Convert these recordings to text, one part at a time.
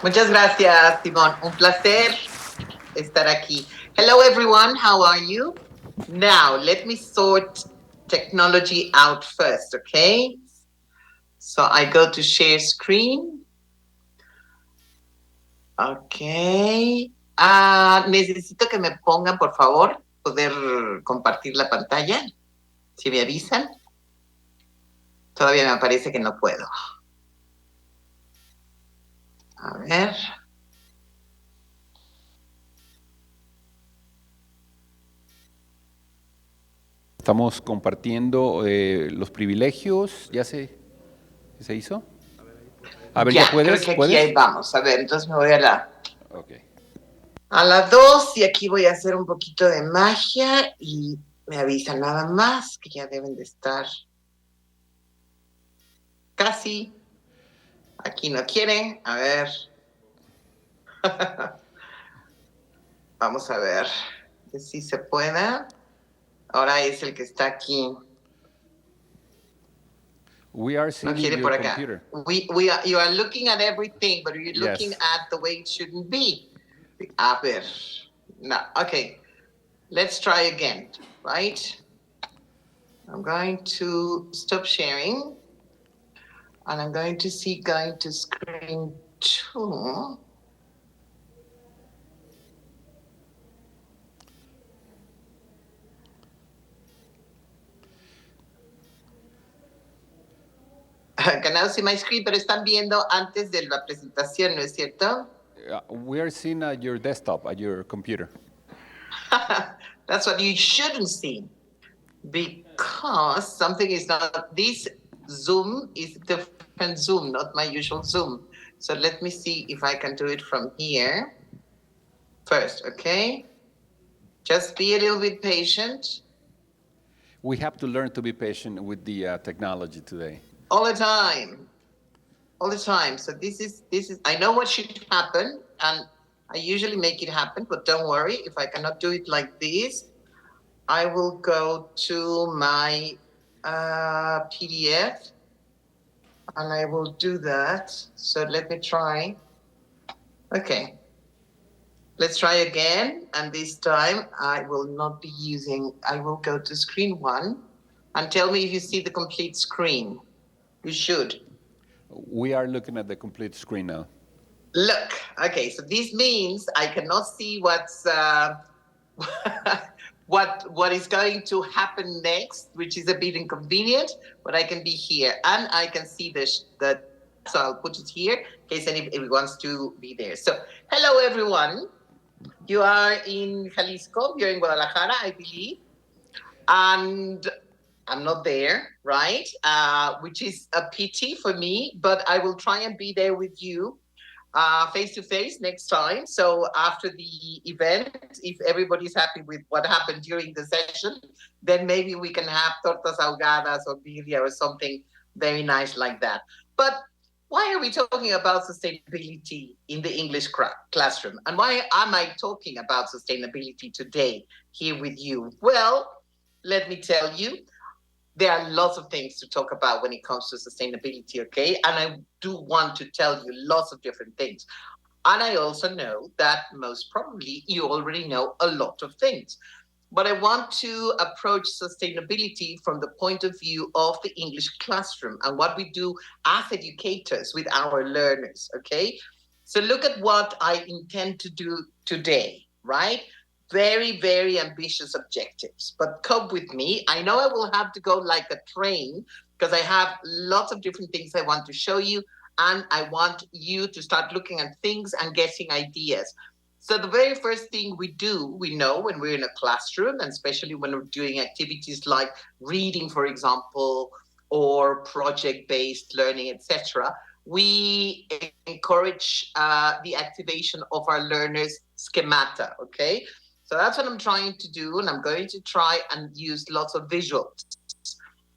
Muchas gracias, Simón. Un placer estar aquí. Hello, everyone. How are you? Now, let me sort technology out first, okay? So I go to share screen. Ok. Necesito que me pongan, por favor, poder compartir la pantalla. Si me avisan. Todavía me parece que no puedo. A ver. Estamos compartiendo los privilegios. ¿Se hizo? A ver, Ya, ¿ya puedes? creo que aquí ahí vamos. A ver, entonces me voy Okay. a la 2 y aquí voy a hacer un poquito de magia y me avisan nada más que ya deben de estar casi. Aquí no quieren. A ver. Vamos a ver si se pueda. Ahora es el que está aquí. We are seeing No quiere your por acá. computer. You are looking at everything, but you're looking Yes. at the way it shouldn't be. A ver. No. Okay. Let's try again, right? I'm going to stop sharing. And I'm going to see going to screen 2. Can now see my screen, pero están viendo antes de la presentación, ¿no es cierto? We are seeing at your desktop, at your computer. That's what you shouldn't see. Because something is not, this Zoom is different Zoom, not my usual Zoom. So let me see if I can do it from here first, okay? Just be a little bit patient. We have to learn to be patient with the technology today. All the time. All the time. So this is, I know what should happen, and I usually make it happen, but don't worry, if I cannot do it like this, I will go to my PDF and I will do that. So let me try. Okay. Let's try again. And this time I will not be using, I will go to screen 1 and tell me if you see the complete screen. You should. We are looking at the complete screen now. Look, okay, so this means I cannot see what's what is going to happen next, which is a bit inconvenient, but I can be here and I can see the so I'll put it here in case anybody wants to be there. So hello everyone. You are in Jalisco, you're in Guadalajara, I believe, and I'm not there, right? Which is a pity for me, but I will try and be there with you face to face next time. So after the event, if everybody's happy with what happened during the session, then maybe we can have tortas ahogadas or birria or something very nice like that. But why are we talking about sustainability in the English classroom? And why am I talking about sustainability today here with you? Well, let me tell you, there are lots of things to talk about when it comes to sustainability, okay? And I do want to tell you lots of different things. And I also know that most probably you already know a lot of things. But I want to approach sustainability from the point of view of the English classroom and what we do as educators with our learners, okay? So look at what I intend to do today, right? Very, very ambitious objectives, but cope with me. I know I will have to go like a train because I have lots of different things I want to show you, and I want you to start looking at things and getting ideas. So the very first thing we know when we're in a classroom, and especially when we're doing activities like reading, for example, or project-based learning, etc., we encourage the activation of our learners' schemata, okay? So that's what I'm trying to do, and I'm going to try and use lots of visuals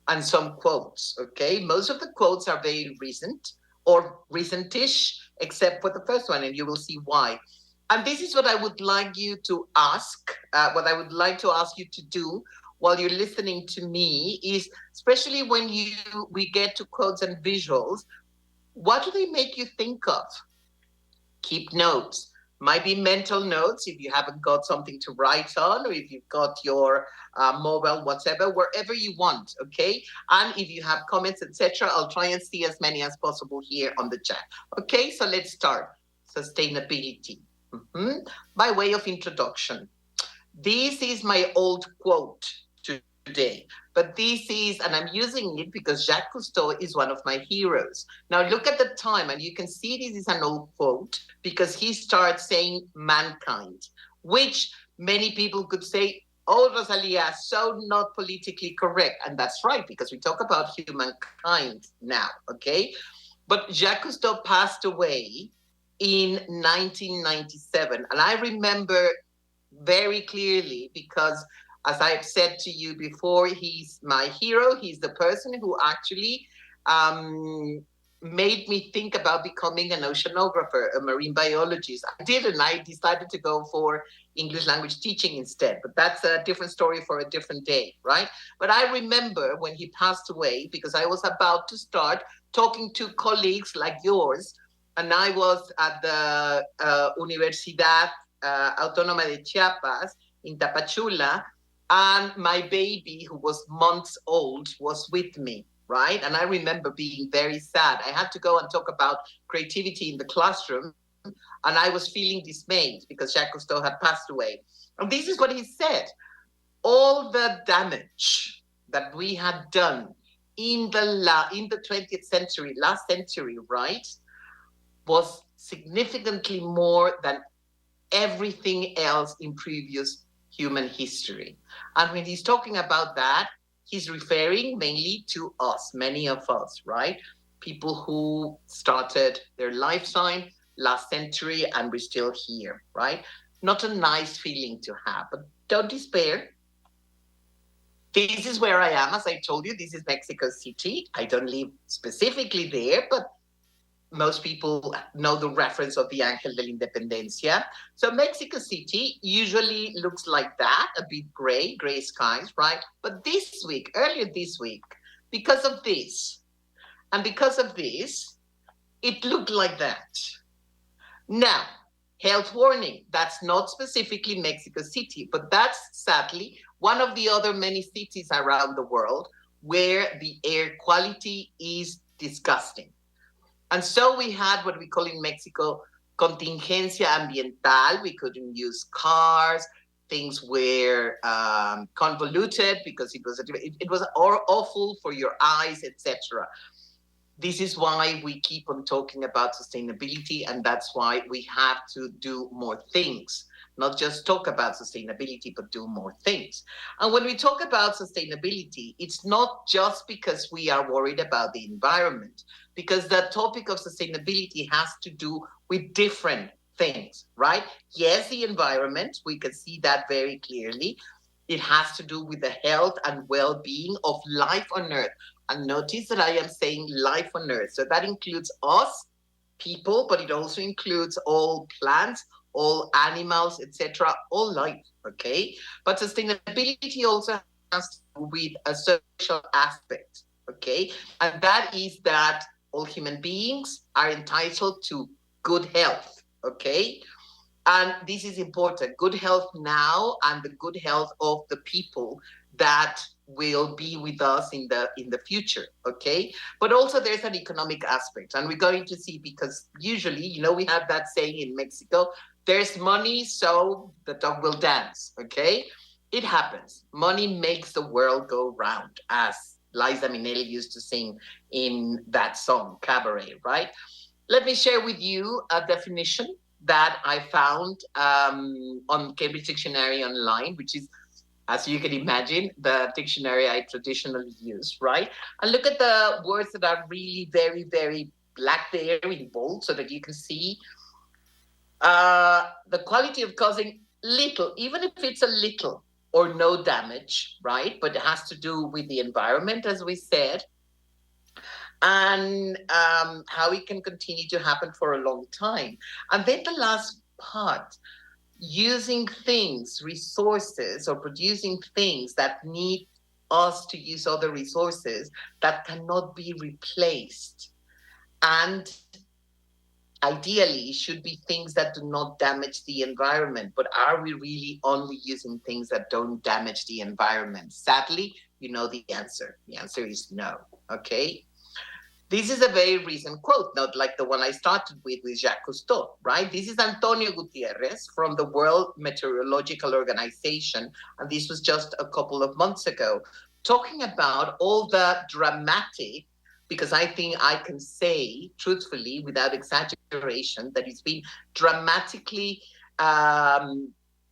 and some quotes, okay? Most of the quotes are very recent or recentish, except for the first one, and you will see why. And this is what I would like you to ask, what I would like to ask you to do while you're listening to me is, especially when we get to quotes and visuals, what do they make you think of? Keep notes. Might be mental notes if you haven't got something to write on, or if you've got your mobile, whatever, wherever you want. Okay, and if you have comments, etc., I'll try and see as many as possible here on the chat. Okay, so let's start. Sustainability. Mhm. By way of introduction, this is my old quote today, but this is, and I'm using it because Jacques Cousteau is one of my heroes. Now, look at the time, and you can see this is an old quote because he starts saying mankind, which many people could say, oh, Rosalia, so not politically correct. And that's right, because we talk about humankind now, okay? But Jacques Cousteau passed away in 1997. And I remember very clearly because, as I've said to you before, he's my hero. He's the person who actually um, made me think about becoming an oceanographer, a marine biologist. I did, and I decided to go for English language teaching instead. But that's a different story for a different day, right? But I remember when he passed away because I was about to start talking to colleagues like yours, and I was at the Universidad Autónoma de Chiapas in Tapachula, and my baby, who was months old, was with me, right? And I remember being very sad. I had to go and talk about creativity in the classroom, and I was feeling dismayed because Jacques Cousteau had passed away. And this is what he said: all the damage that we had done in the 20th century, last century, right, was significantly more than everything else in previous human history. And when he's talking about that, he's referring mainly to us, many of us, right? People who started their lifetime last century and we're still here, right? Not a nice feeling to have, but don't despair. This is where I am. As I told you, this is Mexico City. I don't live specifically there, but most people know the reference of the Ángel de la Independencia. So Mexico City usually looks like that, a bit gray skies, right? But this week, earlier this week, because of this, and because of this, it looked like that. Now, health warning, that's not specifically Mexico City, but that's sadly one of the other many cities around the world where the air quality is disgusting. And so we had what we call in Mexico contingencia ambiental. We couldn't use cars. Things were convoluted because it was awful for your eyes, etc. This is why we keep on talking about sustainability, and that's why we have to do more things. Not just talk about sustainability, but do more things. And when we talk about sustainability, it's not just because we are worried about the environment, because the topic of sustainability has to do with different things, right? Yes, the environment, we can see that very clearly. It has to do with the health and well being of life on Earth. And notice that I am saying life on Earth. So that includes us, people, but it also includes all plants, all animals, etc., all life, okay? But sustainability also has to do with a social aspect, okay? And that is that all human beings are entitled to good health, okay? And this is important, good health now and the good health of the people that will be with us in the future, okay? But also there's an economic aspect, and we're going to see, because usually, we have that saying in Mexico, there's money, so the dog will dance, okay? It happens. Money makes the world go round, as Liza Minnelli used to sing in that song, Cabaret, right? Let me share with you a definition that I found on Cambridge Dictionary Online, which is, as you can imagine, the dictionary I traditionally use, right? And look at the words that are really very, very black there in bold so that you can see the quality of causing little, even if it's a little or no damage, right? But it has to do with the environment, as we said, and how it can continue to happen for a long time. And then the last part, using things, resources, or producing things that need us to use other resources that cannot be replaced. And Ideally, it should be things that do not damage the environment. But are we really only using things that don't damage the environment? Sadly, you know the answer. The answer is no. Okay. This is a very recent quote, not like the one I started with Jacques Cousteau, right? This is Antonio Gutierrez from the World Meteorological Organization, and this was just a couple of months ago, talking about all the dramatic, because I think I can say truthfully, without exaggeration, that it's been dramatically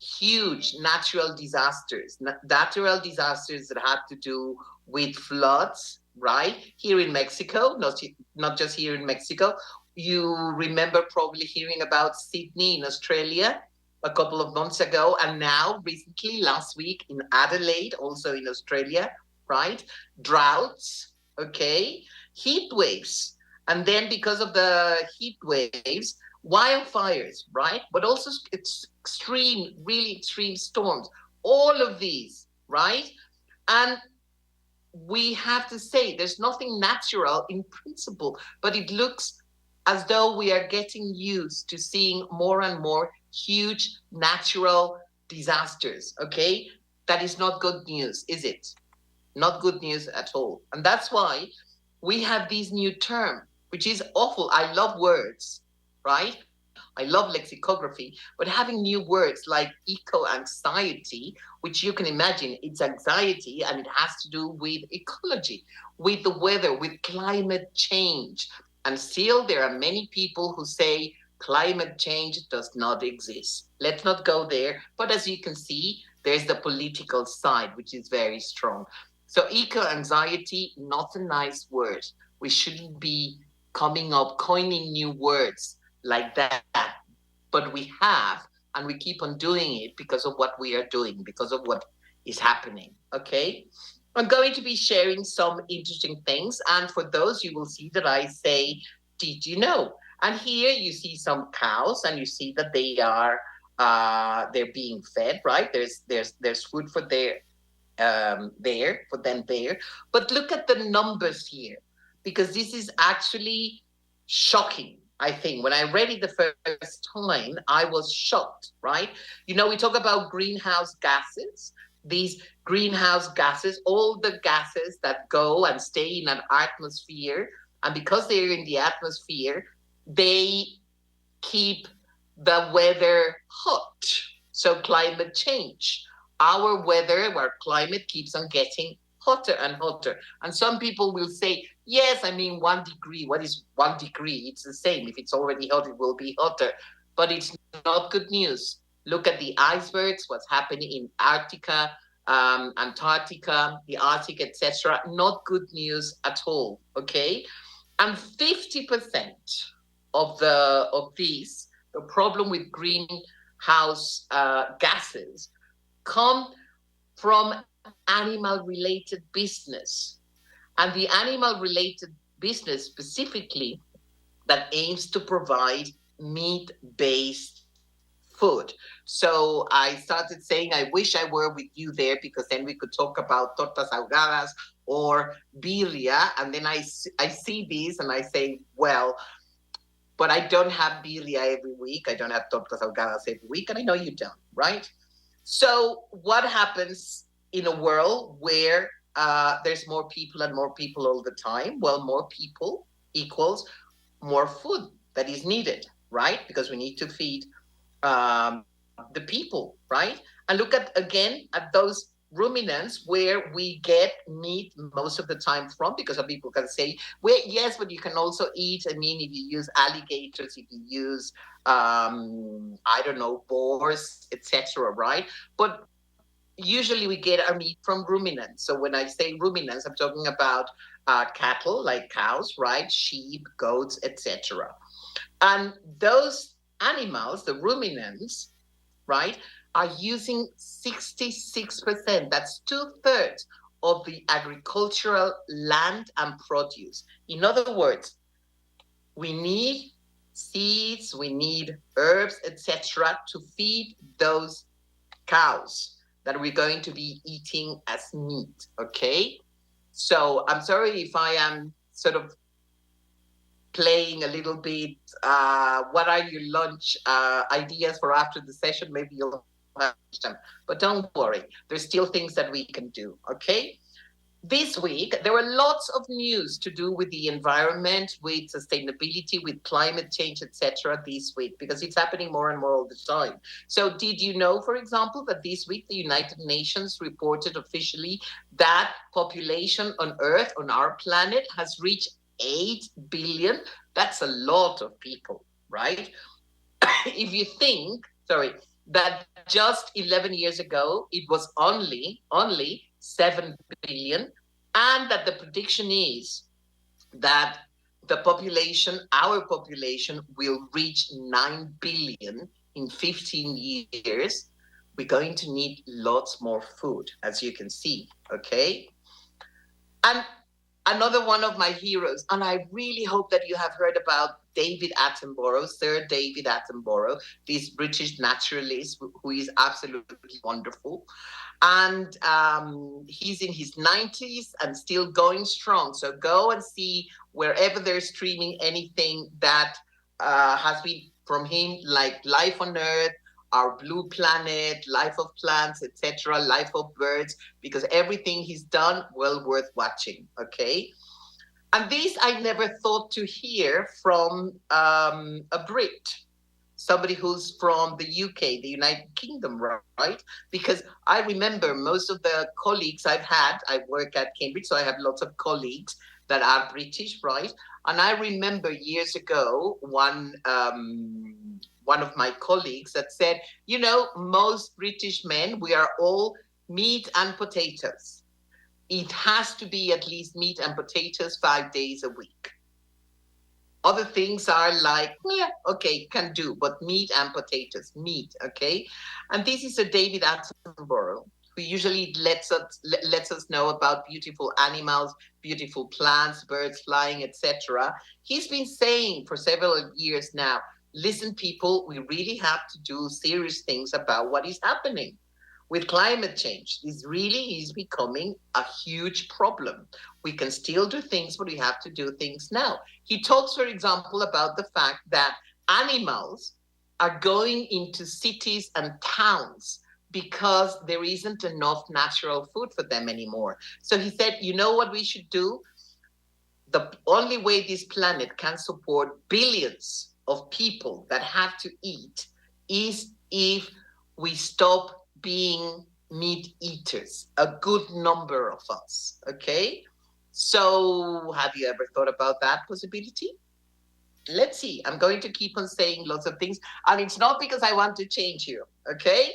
huge natural disasters, natural disasters that have to do with floods, right? Here in Mexico, not just here in Mexico. You remember probably hearing about Sydney in Australia a couple of months ago, and now recently, last week in Adelaide, also in Australia, right? Droughts, okay? Heat waves. And then because of the heat waves, wildfires, right? But also it's extreme, really extreme storms. All of these, right? And we have to say there's nothing natural in principle, but it looks as though we are getting used to seeing more and more huge natural disasters. Okay. That is not good news, is it? Not good news at all. And that's why we have this new term, which is awful. I love words, right? I love lexicography, but having new words like eco anxiety, which you can imagine, it's anxiety and it has to do with ecology, with the weather, with climate change. And still, there are many people who say climate change does not exist. Let's not go there. But as you can see, there's the political side, which is very strong. So, eco anxiety, not a nice word. We shouldn't be coming up, coining new words like that. But we have, and we keep on doing it because of what we are doing, because of what is happening. Okay. I'm going to be sharing some interesting things. And for those, you will see that I say, did you know? And here you see some cows, and you see that they're being fed, right? There's food for there. But look at the numbers here, because this is actually shocking. I think when I read it the first time, I was shocked, right? You know, we talk about greenhouse gases, these greenhouse gases, all the gases that go and stay in an atmosphere. And because they're in the atmosphere, they keep the weather hot. So climate change. Our weather, our climate keeps on getting hotter and hotter. And some people will say, yes, I mean 1 degree. What is 1 degree? It's the same. If it's already hot, it will be hotter. But it's not good news. Look at the icebergs, what's happening in Arctica, Antarctica, the Arctic, etc. Not good news at all. Okay, and 50% of these, the problem with greenhouse gases, come from animal related business. And the animal related business specifically that aims to provide meat based food. So I started saying, I wish I were with you there, because then we could talk about tortas ahogadas or birria. And then I see these and I say, well, but I don't have birria every week. I don't have tortas ahogadas every week. And I know you don't, right? So what happens in a world where there's more people and more people all the time? Well, more people equals more food that is needed, right? Because we need to feed the people, right? And look at again at those ruminants where we get meat most of the time from, because some people can say, well, yes, but you can also eat. I mean, if you use alligators, if you use I don't know, boars, etc., right? But usually we get our meat from ruminants. So when I say ruminants, I'm talking about cattle like cows, right? Sheep, goats, etc. And those animals, the ruminants, right, are using 66%. That's 2/3 of the agricultural land and produce. In other words, we need seeds, we need herbs, etc., to feed those cows that we're going to be eating as meat. Okay? So I'm sorry if I am sort of playing a little bit. What are your lunch ideas for after the session? Maybe you'll have to change them. But don't worry, there's still things that we can do. Okay. This week, there were lots of news to do with the environment, with sustainability, with climate change, etc. this week, because it's happening more and more all the time. So, did you know, for example, that this week the United Nations reported officially that population on Earth, on our planet, has reached 8 billion? That's a lot of people, right? If you think, sorry, that just 11 years ago it was only 7 billion, and that the prediction is that the population, our population, will reach 9 billion in 15 years, we're going to need lots more food, as you can see. Okay. And another one of my heroes, and I really hope that you have heard about David Attenborough, Sir David Attenborough, this British naturalist who is absolutely wonderful. And he's in his 90s and still going strong. So go and see wherever they're streaming anything that has been from him, like Life on Earth, Our Blue Planet, Life of Plants, etc., Life of Birds, because everything he's done, well worth watching. Okay. And this I never thought to hear from a Brit, somebody who's from the UK, the United Kingdom, right? Because I remember most of the colleagues I've had, I work at Cambridge, so I have lots of colleagues that are British, right? And I remember years ago, one of my colleagues that said, you know, most British men, we are all meat and potatoes. It has to be at least meat and potatoes 5 days a week. Other things are like, yeah, okay, can do, but meat and potatoes, meat, okay? And this is a David Attenborough who usually lets us know about beautiful animals, beautiful plants, birds flying, etc. He's been saying for several years now, listen, people, we really have to do serious things about what is happening with climate change. This really is becoming a huge problem. We can still do things, but we have to do things now. He talks, for example, about the fact that animals are going into cities and towns because there isn't enough natural food for them anymore. So he said, you know what we should do? The only way this planet can support billions of people that have to eat is if we stop being meat eaters, a good number of us. Okay. So, have you ever thought about that possibility? Let's see. I'm going to keep on saying lots of things. And it's not because I want to change you. Okay.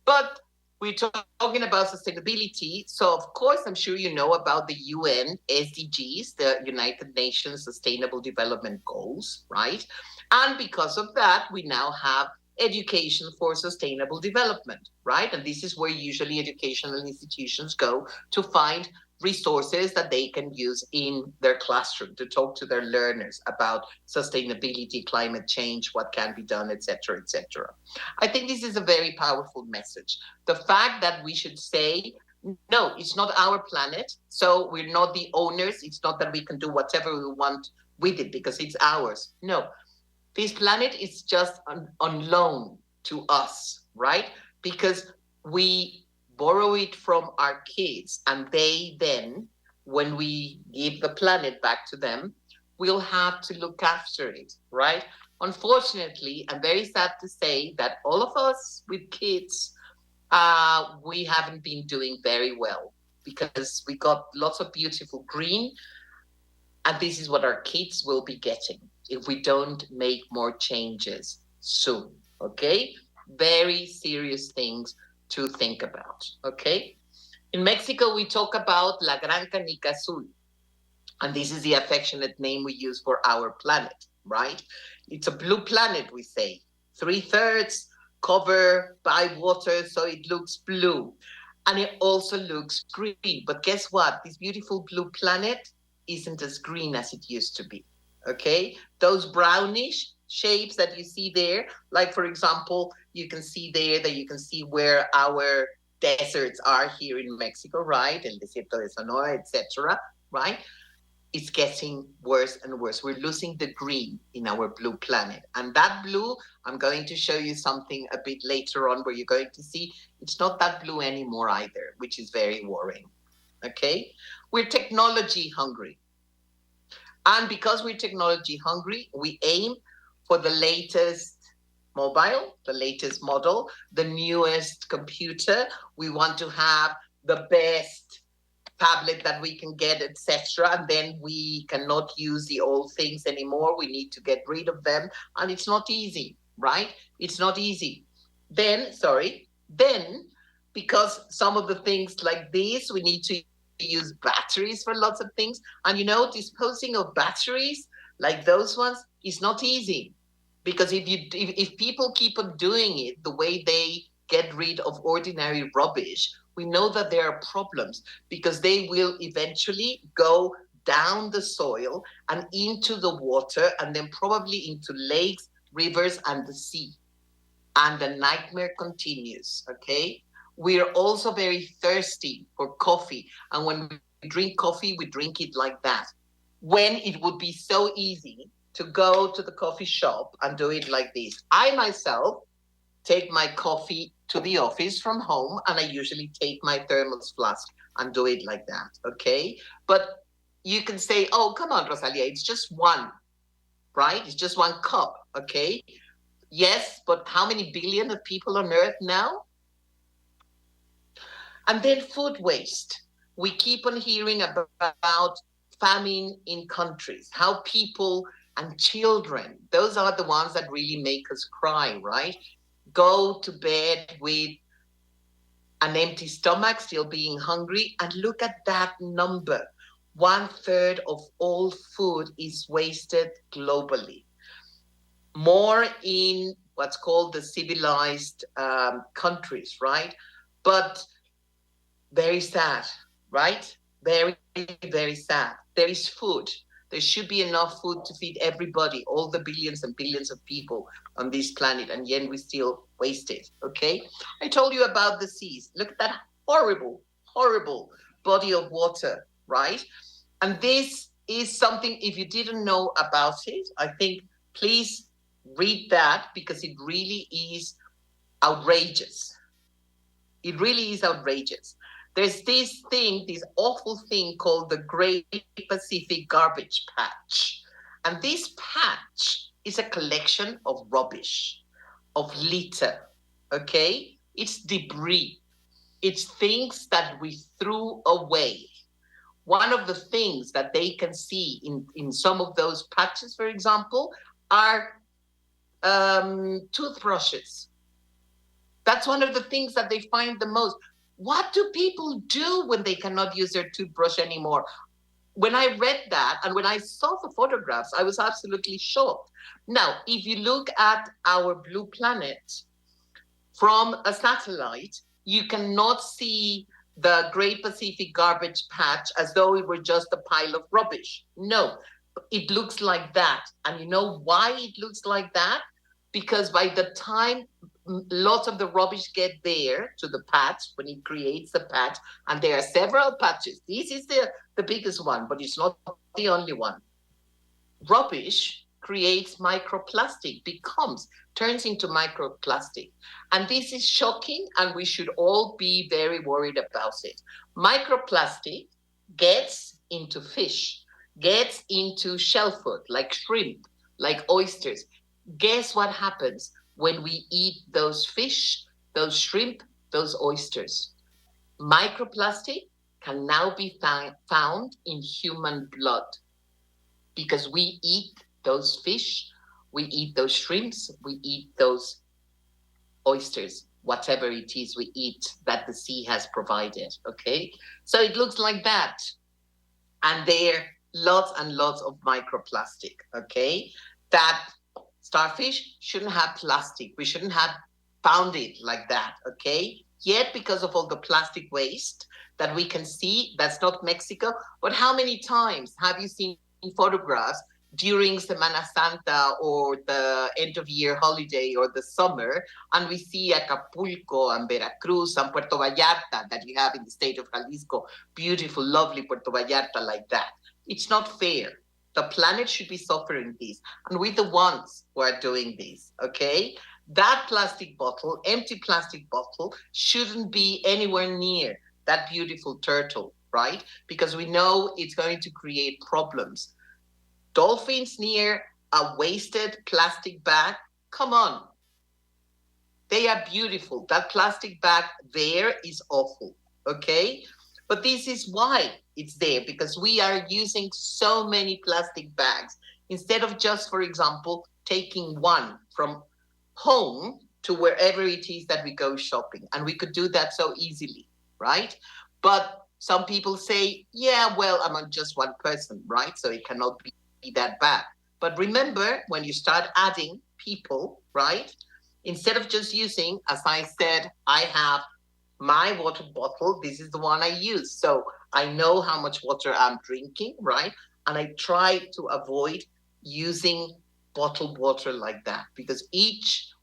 But we're talking about sustainability. So, of course, I'm sure you know about the UN SDGs, the United Nations Sustainable Development Goals, right? And because of that, we now have education for sustainable development, right? And this is where usually educational institutions go to find resources that they can use in their classroom to talk to their learners about sustainability, climate change, what can be done, etc., etc. I think this is a very powerful message. The fact that we should say, no, it's not our planet, so we're not the owners. It's not that we can do whatever we want with it because it's ours. No, this planet is just on loan to us, right? Because we borrow it from our kids, and they then, when we give the planet back to them, we'll have to look after it, right? Unfortunately, I'm very sad to say that all of us with kids, we haven't been doing very well because we got lots of beautiful green, and this is what our kids will be getting if we don't make more changes soon. Okay? Very serious things to think about. Okay? In Mexico, we talk about La Gran Canica Azul. And this is the affectionate name we use for our planet, right? It's a blue planet, we say. 3/3 covered by water, so it looks blue. And it also looks green. But guess what? This beautiful blue planet isn't as green as it used to be. Okay? Those brownish shapes that you see there, like for example, you can see there that you can see where our deserts are here in Mexico, right? El desierto de Sonora, etc., right? it's getting worse and worse. We're losing the green in our blue planet. And that blue, I'm going to show you something a bit later on where you're going to see it's not that blue anymore either, which is very worrying. Okay? We're technology hungry. And because we're technology hungry, we aim for the latest mobile, the latest model, the newest computer. We want to have the best tablet that we can get, etc. And then we cannot use the old things anymore. We need to get rid of them. And it's not easy, right? It's not easy. Then, because some of the things like this, we need to use batteries for lots of things. And disposing of batteries like those ones is not easy. Because if people keep on doing it the way they get rid of ordinary rubbish, we know that there are problems because they will eventually go down the soil and into the water and then probably into lakes, rivers, and the sea. And the nightmare continues. Okay. We're also very thirsty for coffee. And when we drink coffee, we drink it like that. When it would be so easy to go to the coffee shop and do it like this. I myself take my coffee to the office from home and I usually take my thermos flask and do it like that. Okay. But you can say, oh, come on, Rosalia, it's just one, right? It's just one cup. Okay. Yes, but how many billion of people on earth now? And then food waste. We keep on hearing about famine in countries, how people and children, those are the ones that really make us cry, right? Go to bed with an empty stomach, still being hungry, and look at that number. 1/3 of all food is wasted globally. More in what's called the civilized countries, right? But very sad, right? Very, very sad. There is food. There should be enough food to feed everybody, all the billions and billions of people on this planet, and yet we still waste it. Okay? I told you about the seas. Look at that horrible, horrible body of water, right? And this is something, if you didn't know about it, I think please read that because it really is outrageous. It really is outrageous. There's this thing, this awful thing called the Great Pacific Garbage Patch. And this patch is a collection of rubbish, of litter, okay? It's debris. It's things that we threw away. One of the things that they can see in some of those patches, for example, are toothbrushes. That's one of the things that they find the most. What do people do when they cannot use their toothbrush anymore? When I read that and when I saw the photographs, I was absolutely shocked. Now, if you look at our blue planet from a satellite, you cannot see the Great Pacific Garbage Patch as though it were just a pile of rubbish. No, it looks like that. And you know why it looks like that? Because by the time lots of the rubbish get there to the patch, when it creates the patch, and there are several patches. This is the biggest one, but it's not the only one. Rubbish creates microplastic, turns into microplastic. And this is shocking, and we should all be very worried about it. Microplastic gets into fish, gets into shellfood, like shrimp, like oysters. Guess what happens when we eat those fish, those shrimp, those oysters? Microplastic can now be found in human blood because we eat those fish, we eat those shrimps, we eat those oysters, whatever it is we eat that the sea has provided. Okay, so it looks like that, and there lots and lots of microplastic. Okay, that starfish shouldn't have plastic. We shouldn't have found it like that. Okay, yet because of all the plastic waste that we can see, that's not Mexico. But how many times have you seen photographs during Semana Santa or the end of year holiday or the summer, and we see Acapulco and Veracruz and Puerto Vallarta that you have in the state of Jalisco, beautiful, lovely Puerto Vallarta like that. It's not fair. The planet should be suffering this, and we're the ones who are doing this. Okay, that plastic bottle, empty plastic bottle, shouldn't be anywhere near that beautiful turtle, right? Because we know it's going to create problems. Dolphins near a wasted plastic bag. Come on, they are beautiful. That plastic bag there is awful. Okay. But this is why it's there, because we are using so many plastic bags instead of just, for example, taking one from home to wherever it is that we go shopping. And we could do that so easily, right? But some people say, yeah, well, I'm just one person, right? So it cannot be that bad. But remember, when you start adding people, right? Instead of just using, as I said, I have my water bottle. This is the one I use. So I know how much water I'm drinking, right? And I try to avoid using bottled water like that, because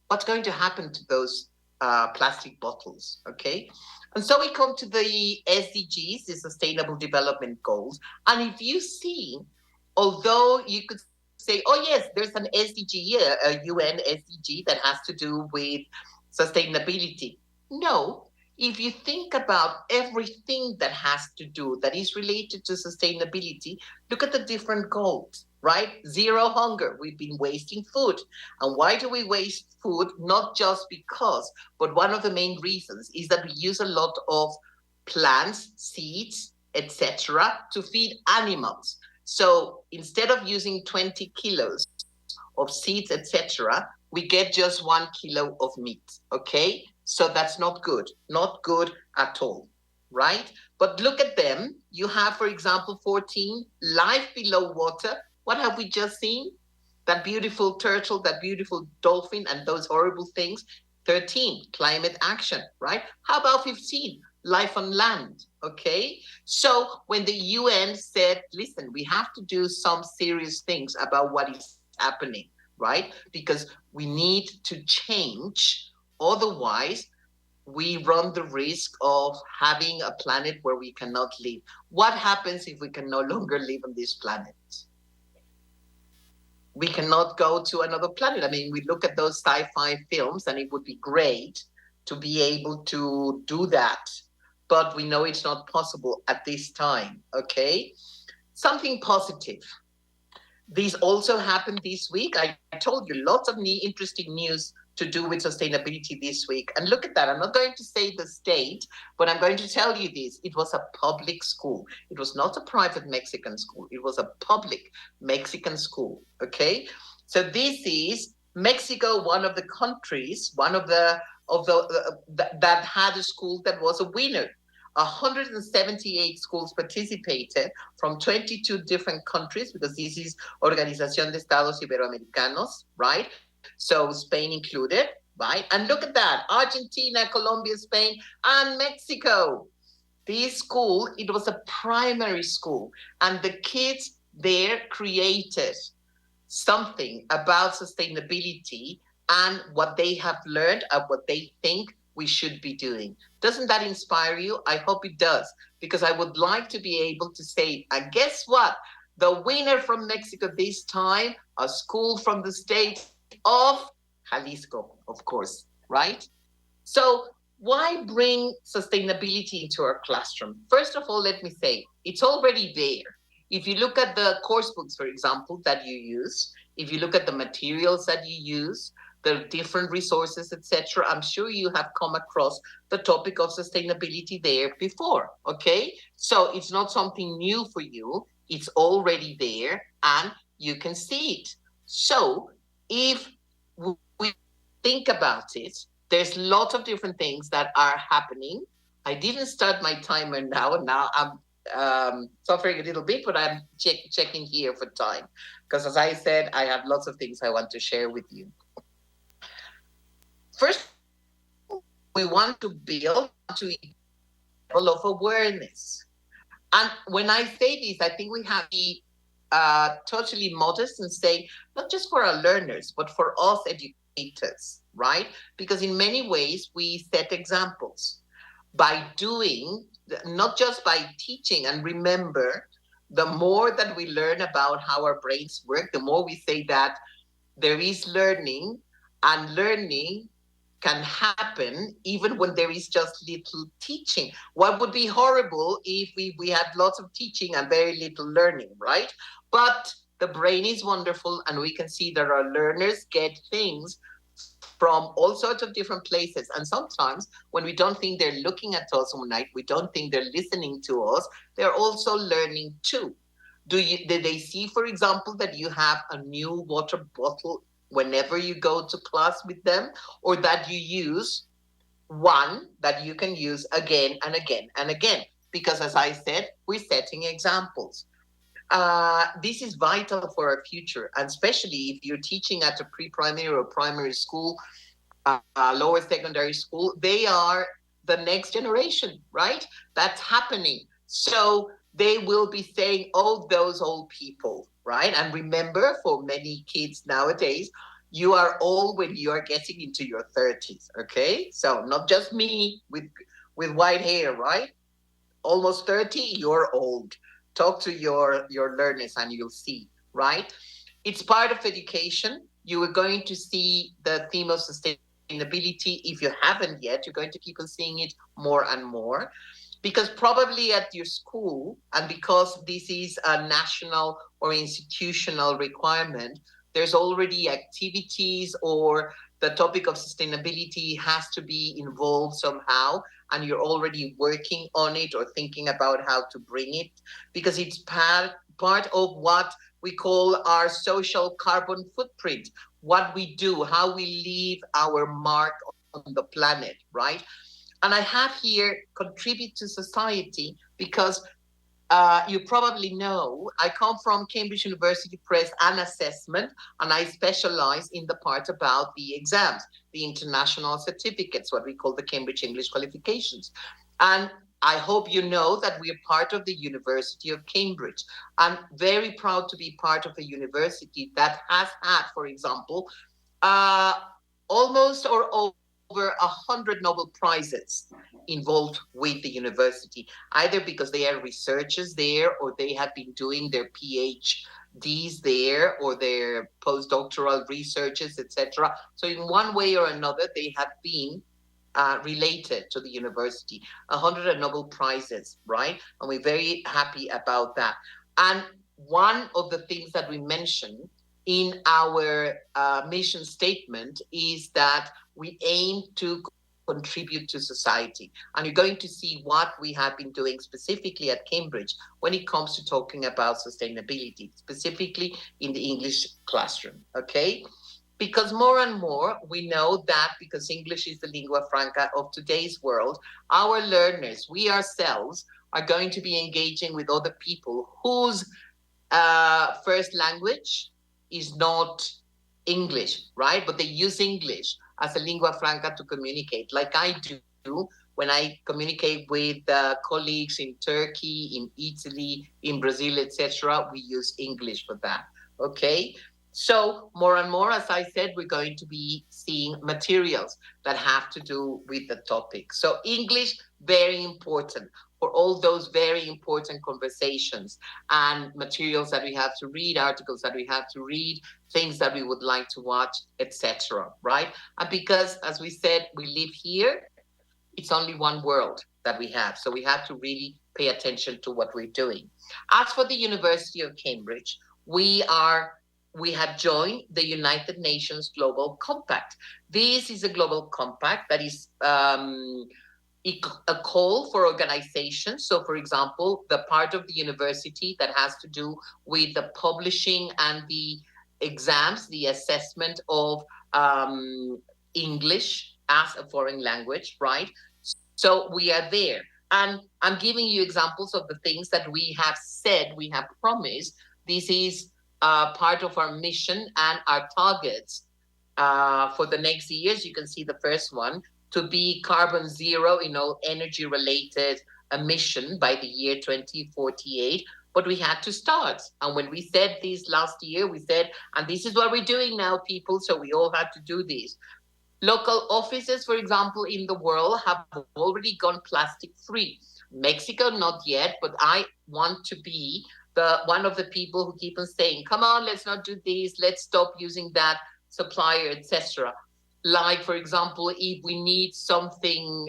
what's going to happen to those plastic bottles? Okay. And so we come to the SDGs, the Sustainable Development Goals. And if you see, although you could say, oh, yes, there's an SDG, a UN SDG that has to do with sustainability. No, if you think about everything that has to do, that is related to sustainability, look at the different goals, right? Zero hunger. We've been wasting food. And why do we waste food? Not just because, but one of the main reasons is that we use a lot of plants, seeds, etc., to feed animals. So instead of using 20 kilos of seeds, etc., we get just 1 kilo of meat. Okay, so that's not good, not good at all, right? But look at them. You have, for example, 14, life below water. What have we just seen? That beautiful turtle, that beautiful dolphin, and those horrible things. 13, climate action, right? How about 15, life on land? Okay, so when the UN said, listen, we have to do some serious things about what is happening, right? Because we need to change. Otherwise, we run the risk of having a planet where we cannot live. What happens if we can no longer live on this planet? We cannot go to another planet. I mean, we look at those sci-fi films, and it would be great to be able to do that. But we know it's not possible at this time, okay? Something positive. These also happened this week. I told you lots of interesting news to do with sustainability this week. And look at that. I'm not going to say the state, but I'm going to tell you this. It was a public school. It was not a private Mexican school. It was a public Mexican school. Okay. So this is Mexico, one of the countries, one of the that had a school that was a winner. 178 schools participated from 22 different countries, because this is Organización de Estados Iberoamericanos, right? So Spain included, right? And look at that, Argentina, Colombia, Spain, and Mexico. This school, it was a primary school, and the kids there created something about sustainability and what they have learned and what they think we should be doing. Doesn't that inspire you? I hope it does, because I would like to be able to say, and guess what? The winner from Mexico this time, a school from the state of Jalisco, of course, right? So why bring sustainability into our classroom? First of all, let me say, it's already there. If you look at the course books, for example, that you use, if you look at the materials that you use, the different resources, etc., I'm sure you have come across the topic of sustainability there before, okay? So it's not something new for you. It's already there, and you can see it. So if we think about it, there's lots of different things that are happening. I didn't start my timer now, and now I'm suffering a little bit, but I'm checking here for time. Because as I said, I have lots of things I want to share with you. First, we want to build to a level of awareness. And when I say this, I think we have to be totally modest and say, not just for our learners, but for us educators, right? Because in many ways, we set examples by doing, not just by teaching. And remember, the more that we learn about how our brains work, the more we say that there is learning, and learning can happen even when there is just little teaching. What would be horrible if we had lots of teaching and very little learning, right? But the brain is wonderful, and we can see that our learners get things from all sorts of different places. And sometimes when we don't think they're looking at us one night, we don't think they're listening to us, they're also learning too. Did they see, for example, that you have a new water bottle whenever you go to class with them, or that you use one that you can use again and again and again? Because as I said, we're setting examples. This is vital for our future, and especially if you're teaching at a pre-primary or primary school, lower secondary school, they are the next generation, right? That's happening. So they will be saying, oh, those old people, right? And remember, for many kids nowadays, you are old when you are getting into your 30s, okay? So not just me with white hair, right? Almost 30, you're old. Talk to your learners and you'll see, right? It's part of education. You are going to see the theme of sustainability. If you haven't yet, you're going to keep on seeing it more and more, because probably at your school, and because this is a national or institutional requirement, there's already activities, or the topic of sustainability has to be involved somehow, and you're already working on it or thinking about how to bring it, because it's part of what we call our social carbon footprint, what we do, how we leave our mark on the planet, right? And I have here contribute to society because you probably know I come from Cambridge University Press and Assessment, and I specialize in the part about the exams, the international certificates, what we call the Cambridge English qualifications. And I hope you know that we are part of the University of Cambridge. I'm very proud to be part of a university that has had, for example, uh, almost or over 100 Nobel Prizes involved with the university, either because they are researchers there, or they have been doing their PhDs there, or their postdoctoral researches, etc. So in one way or another, they have been related to the university. 100 Nobel Prizes, right? And we're very happy about that. And one of the things that we mentioned in our mission statement is that we aim to contribute to society. And you're going to see what we have been doing specifically at Cambridge when it comes to talking about sustainability, specifically in the English classroom, okay? Because more and more we know that, because English is the lingua franca of today's world, our learners, we ourselves, are going to be engaging with other people whose first language is not English, right? But they use English as a lingua franca to communicate, like I do when I communicate with colleagues in Turkey, in Italy, in Brazil, etc. We use English for that, okay? So more and more, as I said, we're going to be seeing materials that have to do with the topic. So English, very important for all those very important conversations and materials that we have to read, articles that we have to read, things that we would like to watch, etc. Right? And because, as we said, we live here, it's only one world that we have. So we have to really pay attention to what we're doing. As for the University of Cambridge, we have joined the United Nations Global Compact. This is a global compact that is a call for organizations. So, for example, the part of the university that has to do with the publishing and the exams, the assessment of English as a foreign language, right? So we are there. And I'm giving you examples of the things that we have said, we have promised. This is part of our mission and our targets for the next years. You can see the first one, to be carbon zero in all energy related emission by the year 2048. But we had to start. And when we said this last year, we said, and this is what we're doing now, people. So we all had to do this. Local offices, for example, in the world have already gone plastic free. Mexico, not yet, but I want to be the one of the people who keep on saying, come on, let's not do this, let's stop using that supplier, etc. Like, for example, if we need something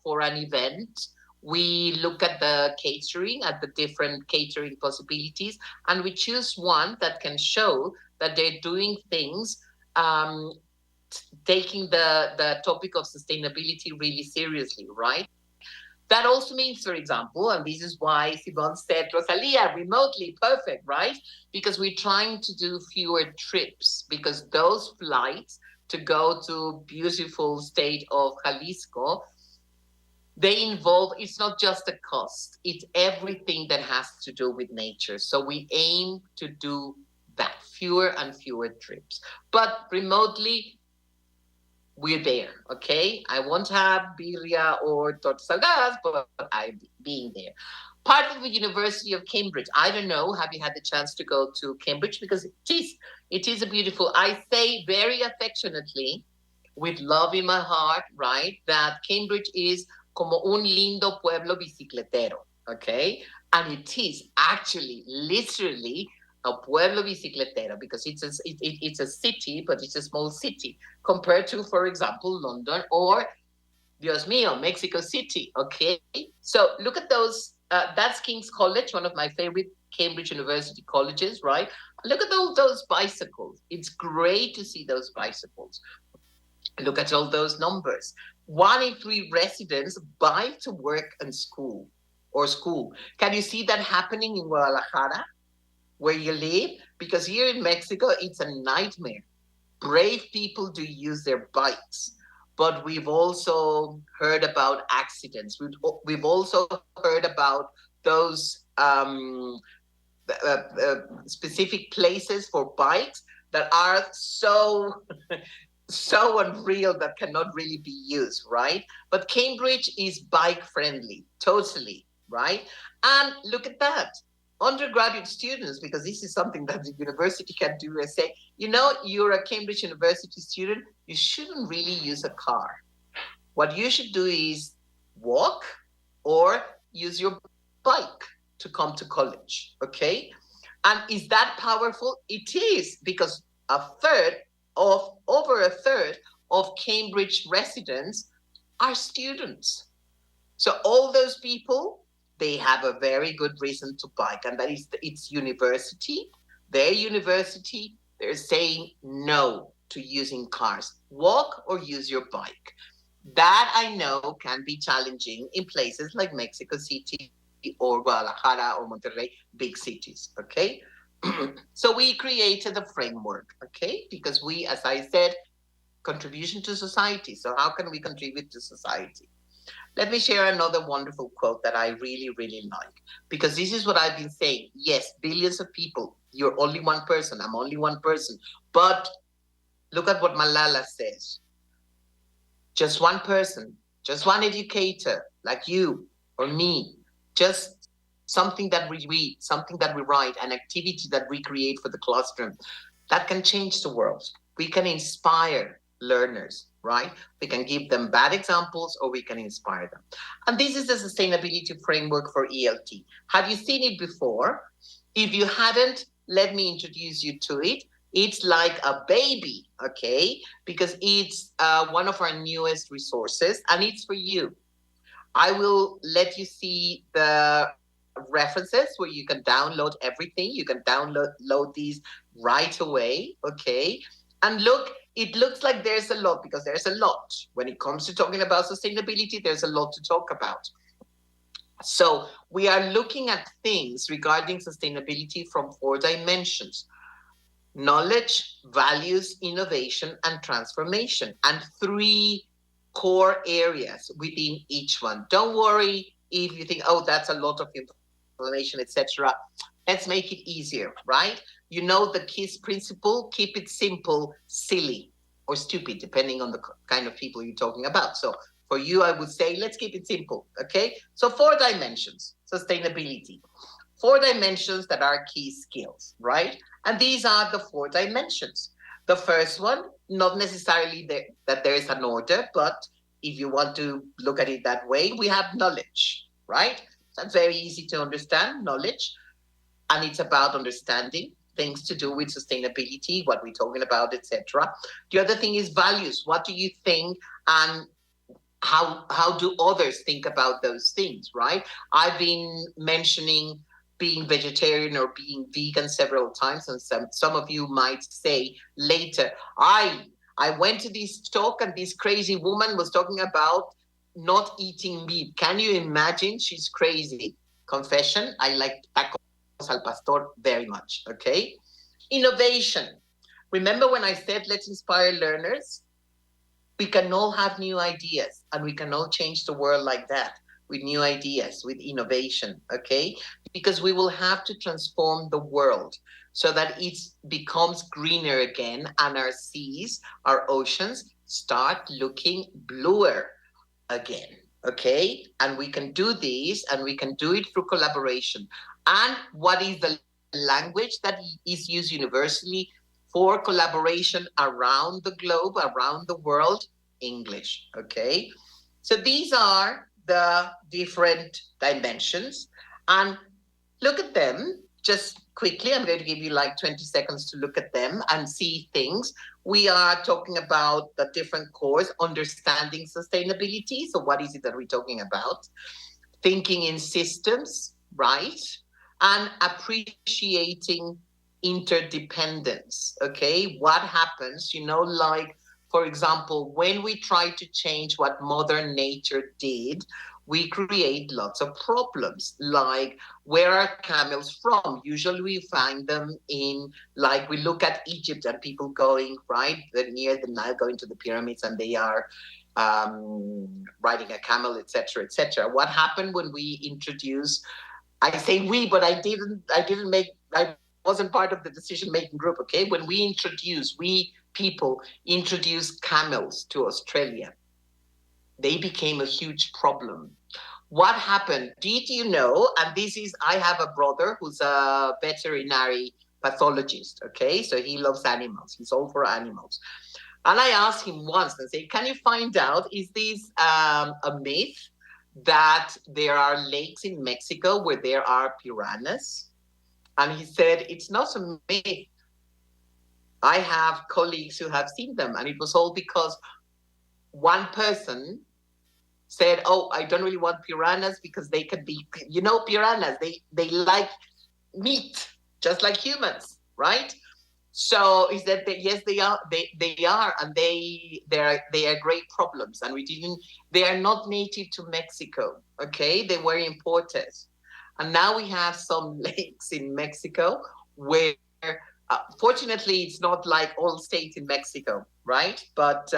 for an event, we look at the catering, at the different catering possibilities, and we choose one that can show that they're doing things, um, taking the topic of sustainability really seriously, right? That also means, for example, and this is why Simon said, Rosalia, remotely, perfect, right? Because we're trying to do fewer trips, because those flights to go to beautiful state of Jalisco, they involve, it's not just the cost, it's everything that has to do with nature. So we aim to do that, fewer and fewer trips. But remotely, we're there, okay? I won't have birria or tortas, but I'm being there. Part of the University of Cambridge. I don't know. Have you had the chance to go to Cambridge? Because it is a beautiful. I say very affectionately, with love in my heart, right? That Cambridge is como un lindo pueblo bicicletero, okay? And it is actually, literally, a pueblo bicicletero because it's a city, but it's a small city compared to, for example, London or, Dios mío, Mexico City. Okay, so look at those. That's King's College, one of my favorite Cambridge University colleges, right? Look at all those bicycles. It's great to see those bicycles. Look at all those numbers. 1 in 3 residents bike to work and school or school. Can you see that happening in Guadalajara, where you live? Because here in Mexico, it's a nightmare. Brave people do use their bikes, but we've also heard about accidents. We've also heard about those specific places for bikes that are so unreal that cannot really be used, right? But Cambridge is bike friendly, totally, right? And look at that. Undergraduate students, because this is something that the university can do, and say, you're a Cambridge University student, you shouldn't really use a car. What you should do is walk or use your bike to come to college, okay? And is that powerful? It is, because over a third of Cambridge residents are students. So all those people, they have a very good reason to bike, and that is it's university. Their university, they're saying no to using cars. Walk or use your bike. That I know can be challenging in places like Mexico City or Guadalajara or Monterrey, big cities. Okay. So we created a framework, okay? Because we, as I said, contribution to society. So how can we contribute to society? Let me share another wonderful quote that I really, really like, because this is what I've been saying. Yes, billions of people. You're only one person. I'm only one person. But look at what Malala says. Just one person, just one educator like you or me, just something that we read, something that we write, an activity that we create for the classroom, that can change the world. We can inspire learners, right? We can give them bad examples or we can inspire them. And this is the sustainability framework for ELT. Have you seen it before? If you hadn't, let me introduce you to it. It's like a baby, okay? Because it's one of our newest resources and it's for you. I will let you see the references where you can download everything. You can download these right away, okay? And look, it looks like there's a lot because there's a lot. When it comes to talking about sustainability, there's a lot to talk about. So we are looking at things regarding sustainability from 4 dimensions: knowledge, values, innovation, and transformation, and 3 core areas within each one. Don't worry if you think, oh, that's a lot of information, etc. Let's make it easier, right? You know the KISS principle: keep it simple, silly, or stupid, depending on the kind of people you're talking about. So for you, I would say, let's keep it simple, okay? So 4 dimensions, sustainability. 4 dimensions that are key skills, right? And these are the 4 dimensions. The first one, not necessarily that there is an order, but if you want to look at it that way, we have knowledge, right? That's very easy to understand, knowledge. and it's about understanding things to do with sustainability, what we're talking about, etc. The other thing is values. What do you think, and how do others think about those things, right? I've been mentioning being vegetarian or being vegan several times, and some of you might say later, I went to this talk and this crazy woman was talking about not eating meat. Can you imagine? She's crazy. Confession, I like tacos al pastor very much. Okay. Innovation. Remember when I said let's inspire learners? We can all have new ideas and we can all change the world like that, with new ideas, with innovation. Okay. Because we will have to transform the world so that it becomes greener again, and our seas, our oceans start looking bluer again. Okay. And we can do this, and we can do it through collaboration. And what is the language that is used universally for collaboration around the globe, around the world? English. Okay. So these are the different dimensions. And look at them just quickly. I'm going to give you like 20 seconds to look at them and see things. We are talking about the different cores, understanding sustainability. So, what is it that we're talking about? Thinking in systems, right? And appreciating interdependence. Okay. What happens, like, for example, when we try to change what Mother Nature did, we create lots of problems. Like, where are camels from? Usually we find them in, like, we look at Egypt and people going, right, they're near the Nile, going to the pyramids, and they are riding a camel, etc., etc. What happened when we introduced? I say we, but I wasn't part of the decision-making group, okay? When we people introduced camels to Australia, they became a huge problem. What happened? Did you know? And this is, I have a brother who's a veterinary pathologist, okay? So he loves animals. He's all for animals. And I asked him once and said, can you find out, is this a myth that there are lakes in Mexico where there are piranhas? And he said, it's not a myth. I have colleagues who have seen them. And it was all because one person said, oh, I don't really want piranhas because they could be, piranhas, they like meat, just like humans, right? So is that yes, they are, and they are great problems, and they are not native to Mexico. Okay, they were imported, and now we have some lakes in Mexico where, fortunately, it's not like all states in Mexico, right? But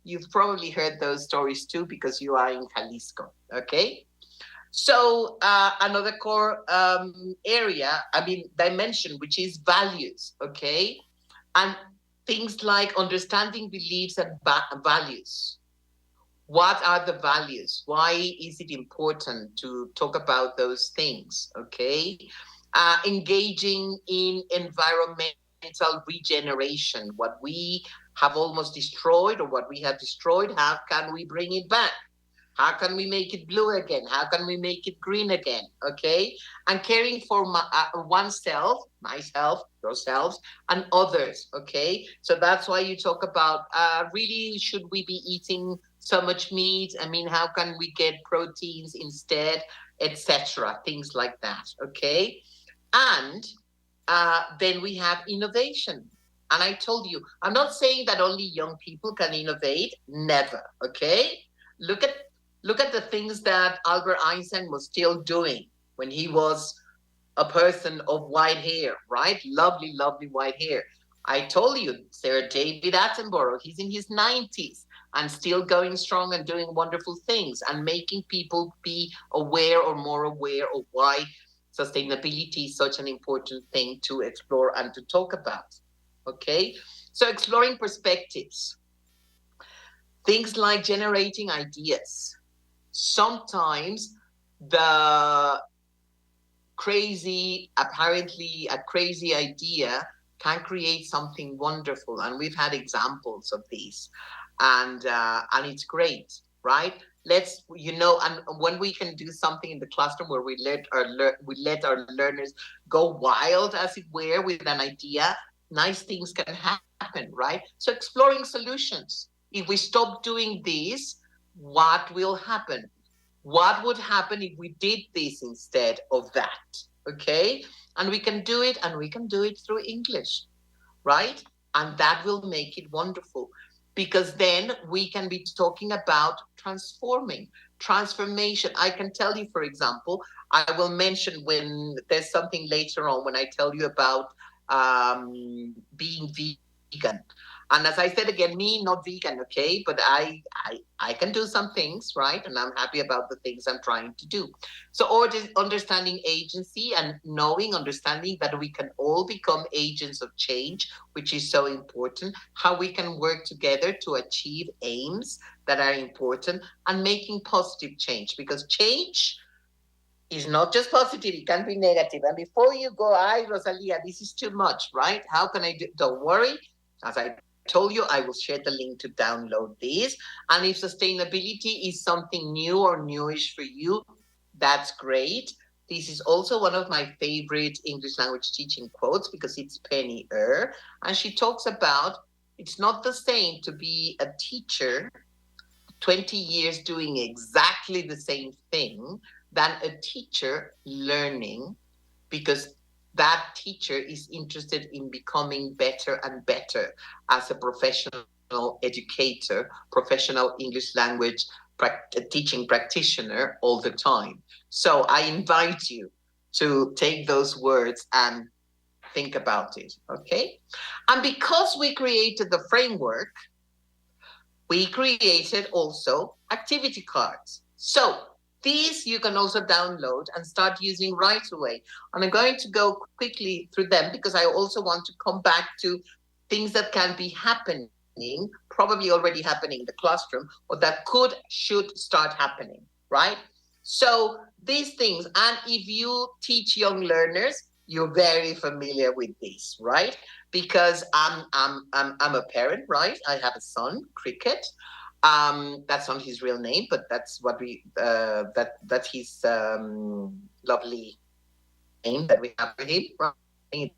you've probably heard those stories too because you are in Jalisco. Okay. So another core dimension, which is values, okay? And things like understanding beliefs and values. What are the values? Why is it important to talk about those things, okay? Engaging in environmental regeneration. What we have almost destroyed or what we have destroyed, how can we bring it back? How can we make it blue again? How can we make it green again? Okay. And caring for oneself, myself, yourselves, and others. Okay. So that's why you talk about really, should we be eating so much meat? I mean, how can we get proteins instead, etc. Things like that. Okay. And then we have innovation. And I told you, I'm not saying that only young people can innovate. Never. Okay. Look at the things that Albert Einstein was still doing when he was a person of white hair, right? Lovely, lovely white hair. I told you, Sir David Attenborough, he's in his 90s and still going strong and doing wonderful things and making people be aware or more aware of why sustainability is such an important thing to explore and to talk about. Okay? So exploring perspectives. Things like generating ideas. Sometimes the apparently a crazy idea can create something wonderful, and we've had examples of these, and it's great, right? let's, and when we can do something in the classroom where we let our learners go wild, as it were, with an idea, nice things can happen, right? So exploring solutions. If we stop doing this, what will happen? What would happen if we did this instead of that? Okay? And we can do it, and we can do it through English, right? And that will make it wonderful, because then we can be talking about transformation. I can tell you, for example, I will mention when there's something later on when I tell you about being vegan. And as I said again, me not vegan, okay, but I can do some things, right? And I'm happy about the things I'm trying to do. So, or just understanding agency and understanding that we can all become agents of change, which is so important. How we can work together to achieve aims that are important, and making positive change, because change is not just positive, it can be negative. And before you go, Rosalia, this is too much, right? How can I do? Don't worry. As I told you, I will share the link to download these. And if sustainability is something new or newish for you, that's great. This is also one of my favorite English language teaching quotes, because it's Penny and she talks about it's not the same to be a teacher 20 years doing exactly the same thing than a teacher learning, because that teacher is interested in becoming better and better as a professional educator, professional English language teaching practitioner all the time. So I invite you to take those words and think about it, okay? And because we created the framework, we created also activity cards. So these you can also download and start using right away. And I'm going to go quickly through them, because I also want to come back to things that can be happening, probably already happening in the classroom, or that should start happening, right? So these things, and if you teach young learners, you're very familiar with this, right? Because I'm a parent, right? I have a son, Cricket. That's not his real name, but that's what that's his lovely name that we have for him, right?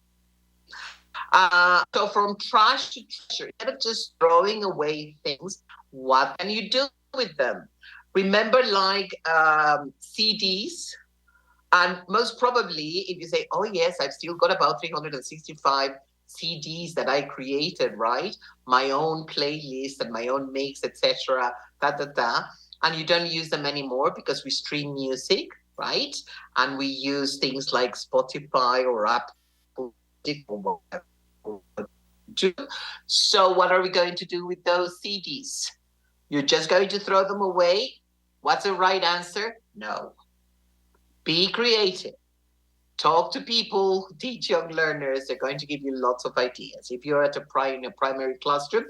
So from trash to treasure, instead of just throwing away things, what can you do with them? Remember, like CDs, and most probably, if you say, oh, yes, I've still got about 365 CDs that I created, right? My own playlist and my own mix, etc., and you don't use them anymore because we stream music, right? And we use things like Spotify or Apple Music or whatever to. So, what are we going to do with those CDs? You're just going to throw them away? What's the right answer? No. Be creative. Talk to people who teach young learners. They're going to give you lots of ideas. If you're at in a primary classroom,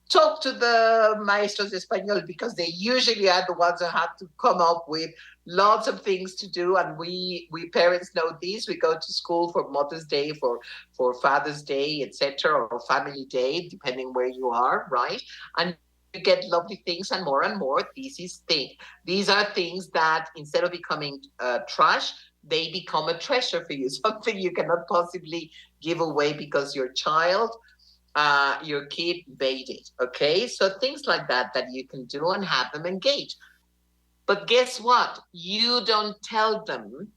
talk to the maestros de español, because they usually are the ones who have to come up with lots of things to do. And we parents know this. We go to school for Mother's Day, for Father's Day, etc., or Family Day, depending where you are, right? And you get lovely things and more and more. These are things that, instead of becoming trash, they become a treasure for you, something you cannot possibly give away because your kid made it. Okay, so things like that you can do and have them engage. But guess what? You don't tell them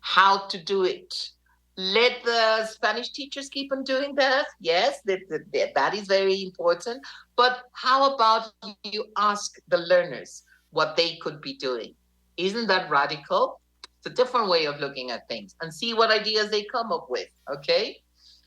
how to do it. Let the Spanish teachers keep on doing that. Yes, that is very important. But how about you ask the learners what they could be doing? Isn't that radical? It's a different way of looking at things, and see what ideas they come up with. Okay.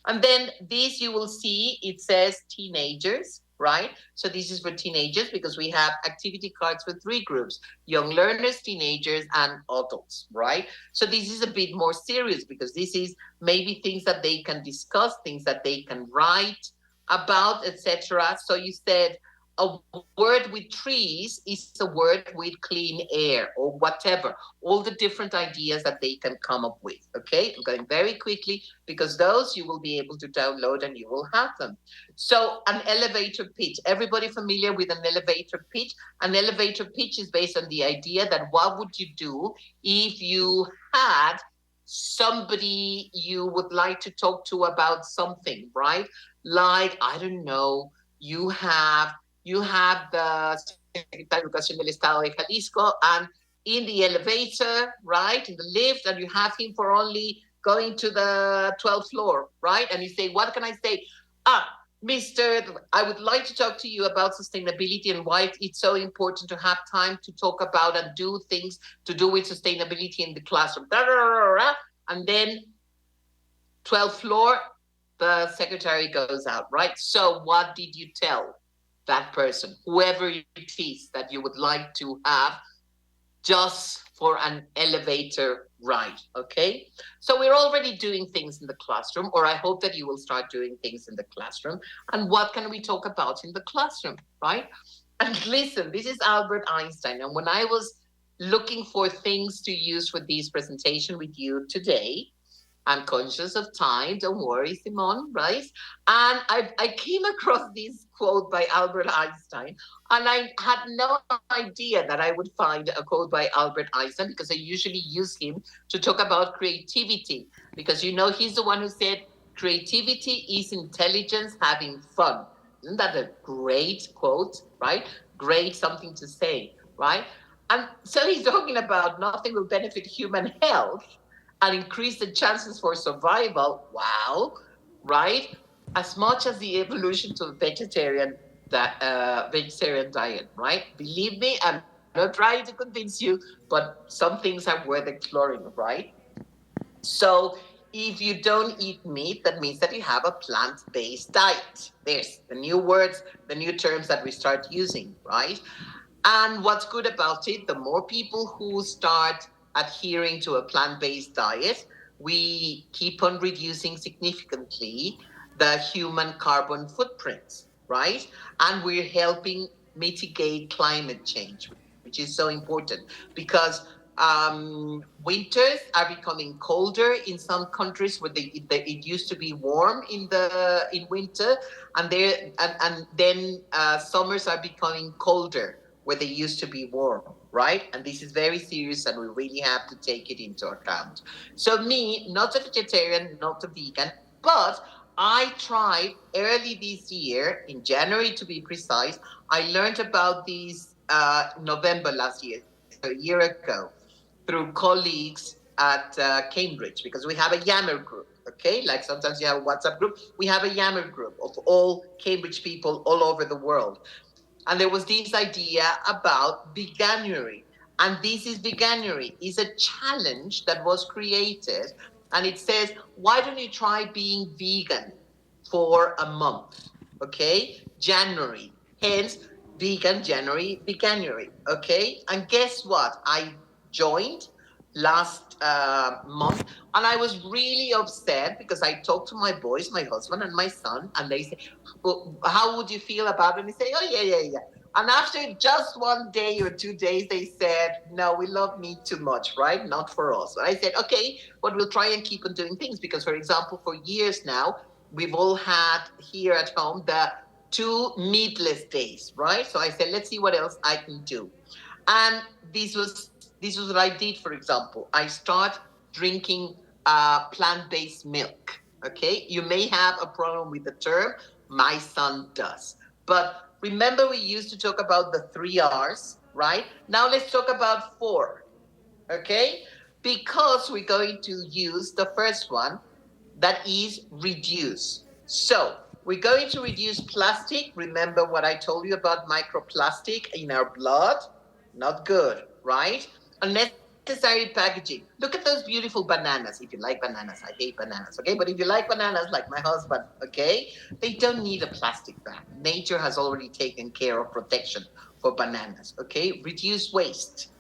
And then this you will see, it says teenagers, right? So this is for teenagers, because we have activity cards for three groups: young learners, teenagers, and adults, right? So this is a bit more serious, because this is maybe things that they can discuss, things that they can write about, etc. So you said, a word with trees is a word with clean air or whatever. All the different ideas that they can come up with. Okay, I'm going very quickly because those you will be able to download and you will have them. So, an elevator pitch. Everybody familiar with an elevator pitch? An elevator pitch is based on the idea that what would you do if you had somebody you would like to talk to about something, right? Like, I don't know, you have the Secretary of Educación del Estado de Jalisco, and in the elevator, right, in the lift, and you have him for only going to the 12th floor, right? And you say, what can I say? Ah, Mr. I would like to talk to you about sustainability and why it's so important to have time to talk about and do things to do with sustainability in the classroom. And then 12th floor, the secretary goes out, right? So what did you tell that person, whoever it is that you would like to have just for an elevator ride, okay? So we're already doing things in the classroom, or I hope that you will start doing things in the classroom. And what can we talk about in the classroom, right? And listen, this is Albert Einstein. And when I was looking for things to use for this presentation with you today, I'm conscious of time. Don't worry, Simone, right? And I came across this quote by Albert Einstein, and I had no idea that I would find a quote by Albert Einstein because I usually use him to talk about creativity. Because you know, he's the one who said, creativity is intelligence having fun. Isn't that a great quote, right? Great something to say, right? And so he's talking about nothing will benefit human health and increase the chances for survival. Wow, right? As much as the evolution to a vegetarian diet, right? Believe me, I'm not trying to convince you, but some things are worth exploring, right? So if you don't eat meat, that means that you have a plant-based diet. There's the new words, the new terms that we start using, right? And what's good about it, the more people who start adhering to a plant based diet, we keep on reducing significantly the human carbon footprint, right? And we're helping mitigate climate change, which is so important because winters are becoming colder in some countries where it used to be warm in winter, and then summers are becoming colder where they used to be warm, right? And this is very serious, and we really have to take it into account. So me, not a vegetarian, not a vegan, but I tried early this year, in January to be precise, I learned about these November last year, so a year ago, through colleagues at Cambridge, because we have a Yammer group, okay? Like sometimes you have a WhatsApp group, we have a Yammer group of all Cambridge people all over the world. And there was this idea about veganuary. And this is veganuary, is a challenge that was created. And it says, why don't you try being vegan for a month? Okay? January. Hence, vegan January, veganuary. Okay? And guess what? I joined last month, and I was really upset because I talked to my boys, my husband and my son, and they say, well, how would you feel about it? And they say, oh, yeah. And after just 1 day or 2 days, they said, no, we love meat too much, right? Not for us. And I said, okay, but we'll try and keep on doing things because, for example, for years now, we've all had here at home the 2 meatless days, right? So I said, let's see what else I can do. And this was what I did, for example. I start drinking plant-based milk. Okay, you may have a problem with the term. My son does. But remember, we used to talk about the 3 R's, right? Now let's talk about 4. Okay, because we're going to use the first one, that is reduce. So we're going to reduce plastic. Remember what I told you about microplastic in our blood? Not good, right? Unnecessary packaging. Look at those beautiful bananas. If you like bananas, I hate bananas, okay? But if you like bananas like my husband, okay, they don't need a plastic bag. Nature has already taken care of protection for bananas, okay? Reduce waste.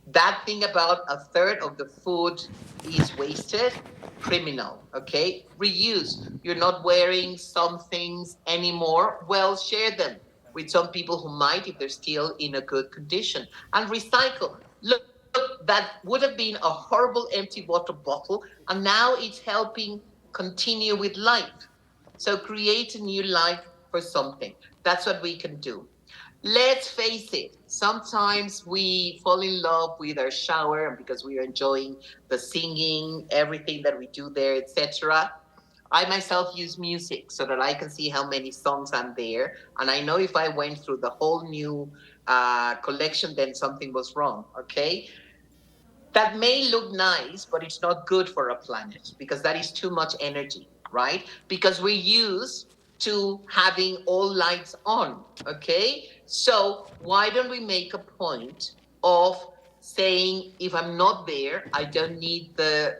That thing about a third of the food is wasted, criminal, okay? Reuse. You're not wearing some things anymore, well, share them. with some people who might if they're still in a good condition. And recycle. Look, that would have been a horrible empty water bottle, and now it's helping continue with life. So create a new life for something. That's what we can do. Let's face it, sometimes we fall in love with our shower and because we are enjoying the singing, everything that we do there, etc. I myself use music so that I can see how many songs are there. And I know if I went through the whole new collection, then something was wrong. Okay. That may look nice, but it's not good for a planet because that is too much energy, right? Because we're used to having all lights on, okay? So why don't we make a point of saying if I'm not there, I don't need the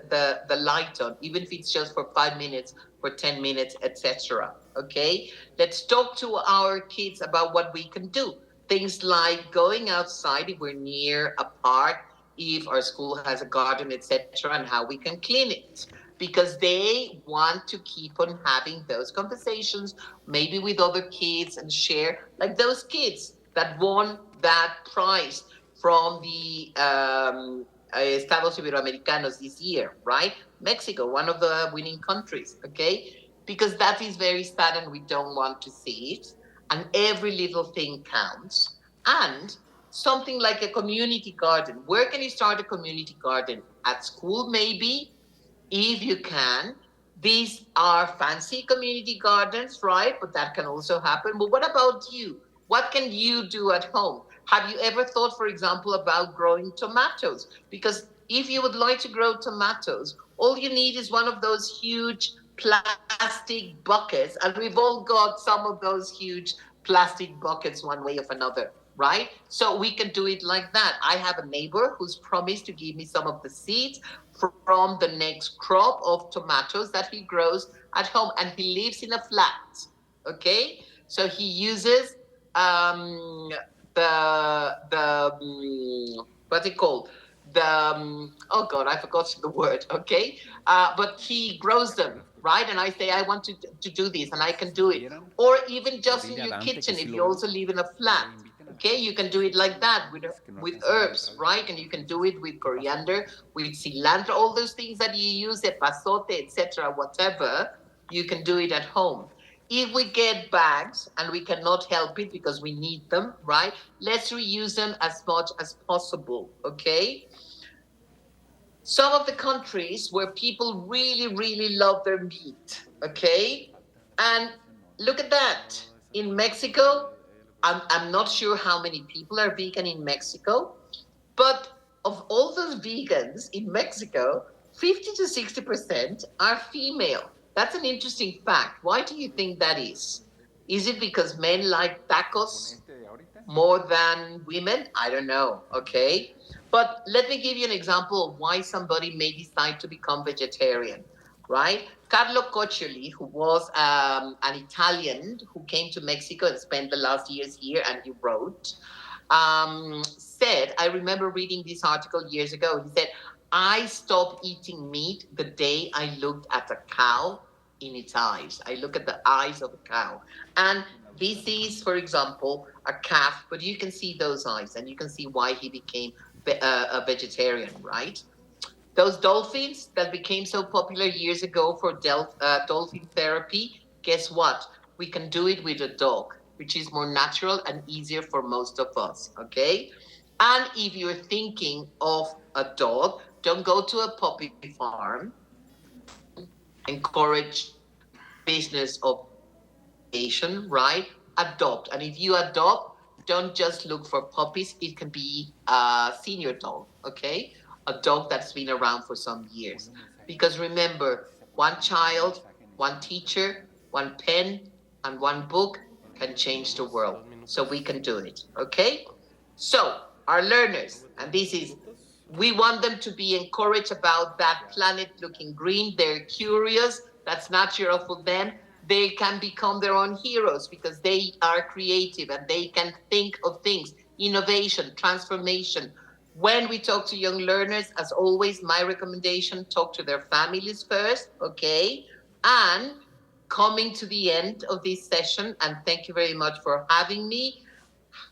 light on, even if it's just for 5 minutes, for 10 minutes, etc. Okay? Let's talk to our kids about what we can do. Things like going outside if we're near a park, if our school has a garden, etc., and how we can clean it. Because they want to keep on having those conversations, maybe with other kids, and share, like those kids that won that prize from the Estados Iberoamericanos this year, right? Mexico, one of the winning countries, okay? Because that is very sad and we don't want to see it. And every little thing counts. And something like a community garden. Where can you start a community garden? At school, maybe, if you can. These are fancy community gardens, right? But that can also happen. But what about you? What can you do at home? Have you ever thought, for example, about growing tomatoes? Because if you would like to grow tomatoes, all you need is one of those huge plastic buckets. And we've all got some of those huge plastic buckets one way or another, right? So we can do it like that. I have a neighbor who's promised to give me some of the seeds from the next crop of tomatoes that he grows at home, and he lives in a flat. Okay, so he uses the what's it called? The oh god, I forgot the word. Okay, but he grows them, right? And I say I want to do this, and I can do it. Or even just in your kitchen, if you also live in a flat. Okay, you can do it like that with herbs, right? And you can do it with coriander, with cilantro, all those things that you use, epazote, etc., whatever. You can do it at home. If we get bags and we cannot help it because we need them, right? Let's reuse them as much as possible, okay? Some of the countries where people really, really love their meat, okay? And look at that. In Mexico, I'm not sure how many people are vegan in Mexico, but of all those vegans in Mexico, 50 to 60% are female. That's an interesting fact. Why do you think that is? Is it because men like tacos more than women? I don't know. Okay. But let me give you an example of why somebody may decide to become vegetarian, right? Carlo Coccioli, who was an Italian who came to Mexico and spent the last years here, and he wrote, said, I remember reading this article years ago. He said, I stopped eating meat the day I looked at a cow in its eyes. I look at the eyes of a cow. And this is, for example, a calf, but you can see those eyes and you can see why he became a vegetarian, right? Those dolphins that became so popular years ago for dolphin therapy, guess what? We can do it with a dog, which is more natural and easier for most of us, okay? And if you're thinking of a dog, don't go to a puppy farm. Encourage the business of creation, right? Adopt. And if you adopt, don't just look for puppies. It can be a senior dog, okay? A dog that's been around for some years. Because remember, one child, one teacher, one pen, and one book can change the world. So we can do it, okay? So, our learners, and this is, we want them to be encouraged about that planet looking green. They're curious. That's natural for them. They can become their own heroes because they are creative and they can think of things, innovation, transformation. When we talk to young learners, as always, my recommendation, talk to their families first, okay? And coming to the end of this session, and thank you very much for having me.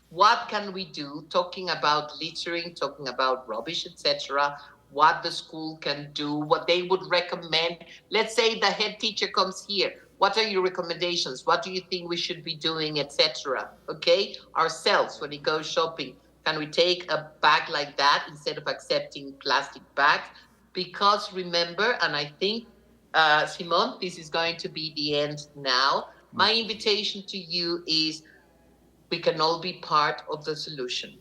What can we do? Talking about littering, talking about rubbish, etc. What the school can do, what they would recommend. Let's say the head teacher comes here. What are your recommendations? What do you think we should be doing, etc.? Okay, ourselves when we go shopping, can we take a bag like that instead of accepting plastic bags? Because remember, and I think, Simon, this is going to be the end now. My invitation to you is we can all be part of the solution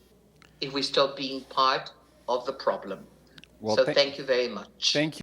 if we stop being part of the problem. Well, So thank you very much. thank